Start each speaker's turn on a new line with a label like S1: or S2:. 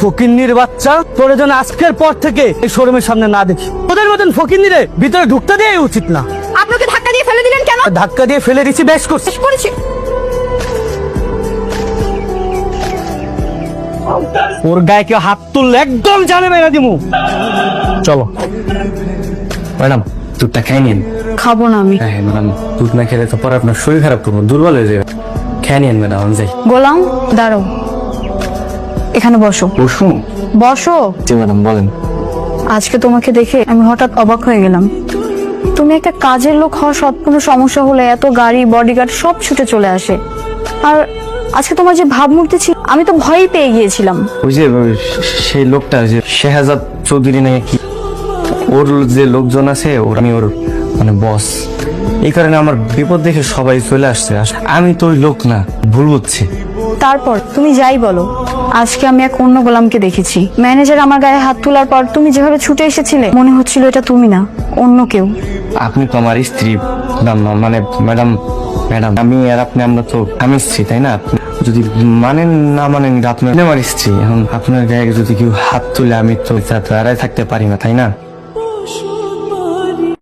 S1: ফকিন্নির বাচ্চা, তোর যেন আজকের পর থেকে এই শোরুমের সামনে না দেখি। তোদের মতন ফকিন্নিরে ভিতরে ঢুকতে দেওয়াই উচিত না।
S2: আপনাকে ধাক্কা দিয়ে ফেলে দিলেন কেন?
S1: ধাক্কা দিয়ে ফেলে দিছি, বেশ করছিস।
S2: শেষ করেছি।
S1: ওর গায়ে কেউ হাত তুললে একদম জানে মেরা দিমু। চলো
S3: ম্যাডাম, দুধটা খেয়ে নিন।
S2: খাবো না আমি।
S3: হ্যাঁ ম্যাডাম, দুধ না খেলে তো পরে আপনার শরীর খারাপ করবো, দুর্বল হয়ে যাবে। খেয়ে নিন ম্যাডাম, আমি যাই।
S2: গোলাম দাঁড়াও, এখানে বসো।
S3: বসুন।
S2: বসো।
S3: জি ম্যাডাম, বলেন।
S2: আজকে তোমাকে দেখে আমি হঠাৎ অবাক হয়ে গেলাম। তুমি একটা কাজের লোক হওয়ার সব কোনো সমস্যা হলে এত গাড়ি বডিগার্ড সব ছুটে চলে আসে, আর আজকে তোমার যে ভাবমূর্তি ছিল আমি তো ভয়ই পেয়ে গিয়েছিলাম।
S3: ওই যে সেই লোকটা, যে শেহাজাদ চৌধুরী নাকি কি, ওর যে লোকজন আছে, আমি ওর মানে বস। এই কারণে আমার বিপদ দেখে সবাই চলে আসছে। আমি তো ওই লোক না, ভুল বুঝছি।
S2: তারপর তুমি যাই বলো, আজকে আমি এক অন্য গোলামকে দেখেছি। ম্যানেজার আমার গায়ে হাত তোলার পর তুমি যেভাবে ছুটে এসেছিলে, মনে হচ্ছিল এটা তুমি না, অন্য কেউ।
S3: আপনি তো আমার স্ত্রী, মানে ম্যাডাম, আমি আর আপনি, আমরা তো আমি স্ত্রী, তাই না? আপনি যদি মানেন না মানেন, আপনার আমার স্ত্রী। এখন আপনার গায়ে যদি কেউ হাত তুলে, আমি তো এড়াই থাকতে পারি না, তাই না?